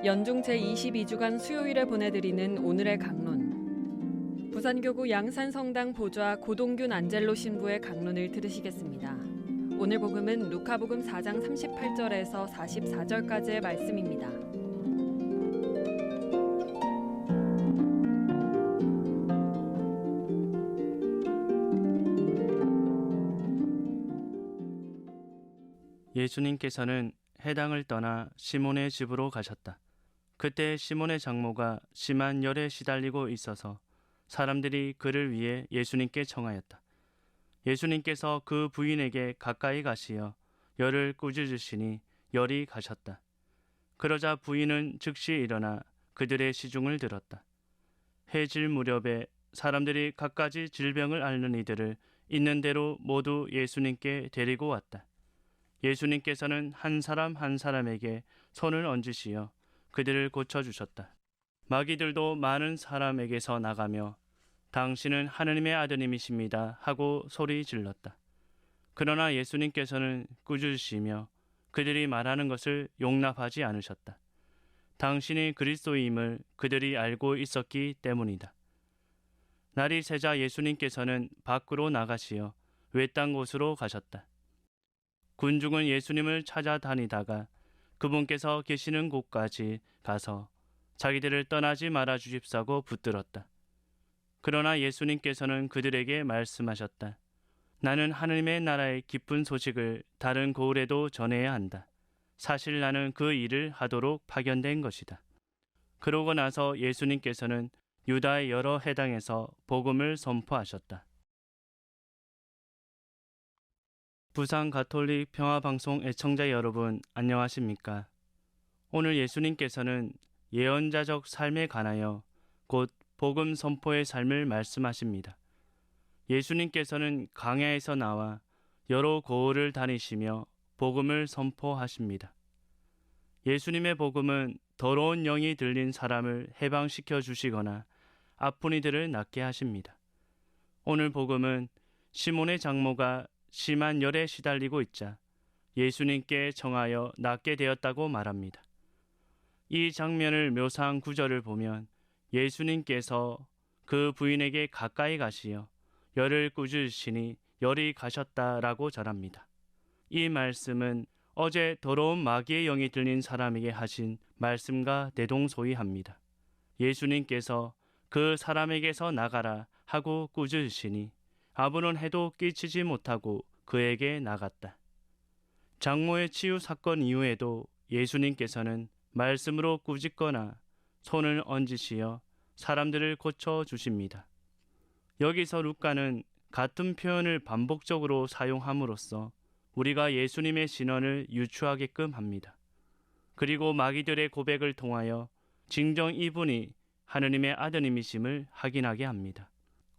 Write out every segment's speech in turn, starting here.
연중 제22주간 수요일에 보내드리는 오늘의 강론. 부산교구 양산성당 보좌 고동균 안젤로 신부의 강론을 들으시겠습니다. 오늘 복음은 루카복음 4장 38절에서 44절까지의 말씀입니다. 예수님께서는 해당을 떠나 시몬의 집으로 가셨다. 그때 시몬의 장모가 심한 열에 시달리고 있어서 사람들이 그를 위해 예수님께 청하였다. 예수님께서 그 부인에게 가까이 가시어 열을 꾸짖으시니 열이 가셨다. 그러자 부인은 즉시 일어나 그들의 시중을 들었다. 해질 무렵에 사람들이 갖가지 질병을 앓는 이들을 있는 대로 모두 예수님께 데리고 왔다. 예수님께서는 한 사람 한 사람에게 손을 얹으시어 그들을 고쳐주셨다. 마귀들도 많은 사람에게서 나가며 당신은 하느님의 아드님이십니다 하고 소리 질렀다. 그러나 예수님께서는 꾸짖으시며 그들이 말하는 것을 용납하지 않으셨다. 당신이 그리스도임을 그들이 알고 있었기 때문이다. 날이 새자 예수님께서는 밖으로 나가시어 외딴 곳으로 가셨다. 군중은 예수님을 찾아다니다가 그분께서 계시는 곳까지 가서 자기들을 떠나지 말아 주십사고 붙들었다. 그러나 예수님께서는 그들에게 말씀하셨다. 나는 하느님의 나라의 기쁜 소식을 다른 고을에도 전해야 한다. 사실 나는 그 일을 하도록 파견된 것이다. 그러고 나서 예수님께서는 유다의 여러 해당에서 복음을 선포하셨다. 부산 가톨릭 평화방송 애청자 여러분 안녕하십니까? 오늘 예수님께서는 예언자적 삶에 관하여 곧 복음 선포의 삶을 말씀하십니다. 예수님께서는 광야에서 나와 여러 고을을 다니시며 복음을 선포하십니다. 예수님의 복음은 더러운 영이 들린 사람을 해방시켜 주시거나 아픈 이들을 낫게 하십니다. 오늘 복음은 시몬의 장모가 심한 열에 시달리고 있자 예수님께 청하여 낫게 되었다고 말합니다. 이 장면을 묘사한 구절을 보면 예수님께서 그 부인에게 가까이 가시어 열을 꾸짖으시니 열이 가셨다라고 전합니다. 이 말씀은 어제 더러운 마귀의 영이 들린 사람에게 하신 말씀과 대동소이합니다. 예수님께서 그 사람에게서 나가라 하고 꾸짖으시니 아무런 해도 끼치지 못하고 그에게 나갔다. 장모의 치유 사건 이후에도 예수님께서는 말씀으로 꾸짖거나 손을 얹으시어 사람들을 고쳐주십니다. 여기서 루카는 같은 표현을 반복적으로 사용함으로써 우리가 예수님의 신원을 유추하게끔 합니다. 그리고 마귀들의 고백을 통하여 진정 이분이 하느님의 아드님이심을 확인하게 합니다.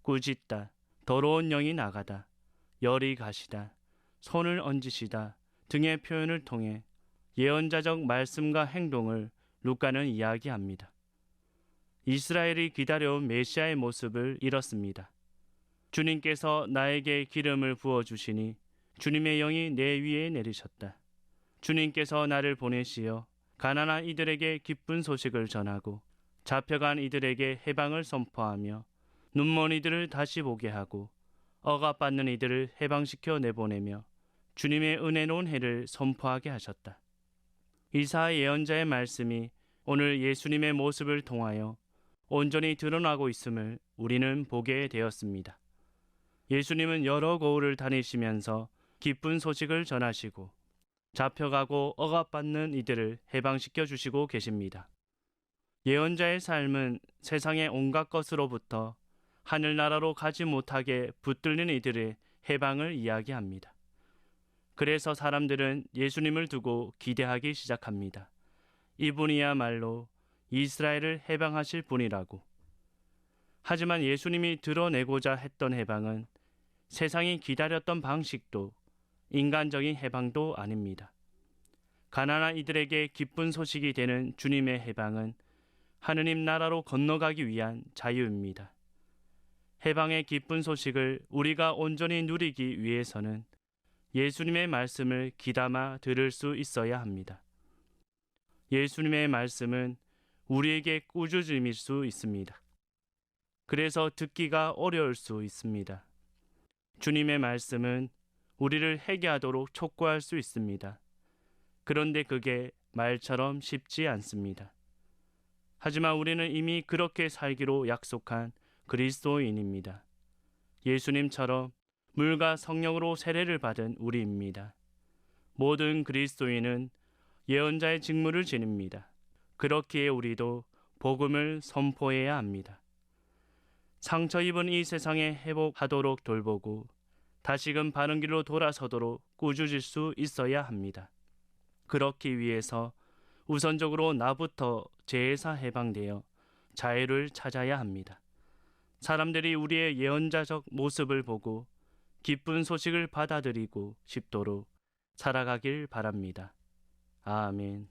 꾸짖다, 더러운 영이 나가다, 열이 가시다, 손을 얹으시다 등의 표현을 통해 예언자적 말씀과 행동을 루카는 이야기합니다. 이스라엘이 기다려온 메시아의 모습을 잃었습니다. 주님께서 나에게 기름을 부어주시니 주님의 영이 내 위에 내리셨다. 주님께서 나를 보내시어 가난한 이들에게 기쁜 소식을 전하고 잡혀간 이들에게 해방을 선포하며 눈먼 이들을 다시 보게 하고 억압받는 이들을 해방시켜 내보내며 주님의 은혜로운 해를 선포하게 하셨다. 이사야 예언자의 말씀이 오늘 예수님의 모습을 통하여 온전히 드러나고 있음을 우리는 보게 되었습니다. 예수님은 여러 고을을 다니시면서 기쁜 소식을 전하시고 잡혀가고 억압받는 이들을 해방시켜 주시고 계십니다. 예언자의 삶은 세상의 온갖 것으로부터 하늘나라로 가지 못하게 붙들린 이들의 해방을 이야기합니다. 그래서 사람들은 예수님을 두고 기대하기 시작합니다. 이분이야말로 이스라엘을 해방하실 분이라고. 하지만 예수님이 드러내고자 했던 해방은 세상이 기다렸던 방식도 인간적인 해방도 아닙니다. 가난한 이들에게 기쁜 소식이 되는 주님의 해방은 하느님 나라로 건너가기 위한 자유입니다. 해방의 기쁜 소식을 우리가 온전히 누리기 위해서는 예수님의 말씀을 귀담아 들을 수 있어야 합니다. 예수님의 말씀은 우리에게 꾸짖음일 수 있습니다. 그래서 듣기가 어려울 수 있습니다. 주님의 말씀은 우리를 회개하도록 촉구할 수 있습니다. 그런데 그게 말처럼 쉽지 않습니다. 하지만 우리는 이미 그렇게 살기로 약속한 그리스도인입니다. 예수님처럼 물과 성령으로 세례를 받은 우리입니다. 모든 그리스도인은 예언자의 직무를 지닙니다. 그렇기에 우리도 복음을 선포해야 합니다. 상처 입은 이 세상에 회복하도록 돌보고 다시금 바른 길로 돌아서도록 꾸짖을 수 있어야 합니다. 그렇기 위해서 우선적으로 나부터 죄에서 해방되어 자유를 찾아야 합니다. 사람들이 우리의 예언자적 모습을 보고 기쁜 소식을 받아들이고 싶도록 살아가길 바랍니다. 아멘.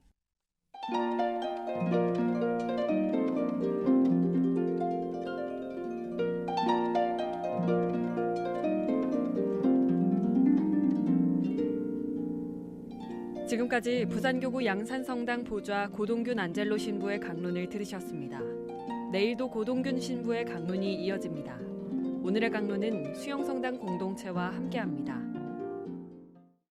지금까지 부산교구 양산성당 보좌 고동균 안젤로 신부의 강론을 들으셨습니다. 내일도 고동균 신부의 강론이 이어집니다. 오늘의 강론은 수영성당 공동체와 함께합니다.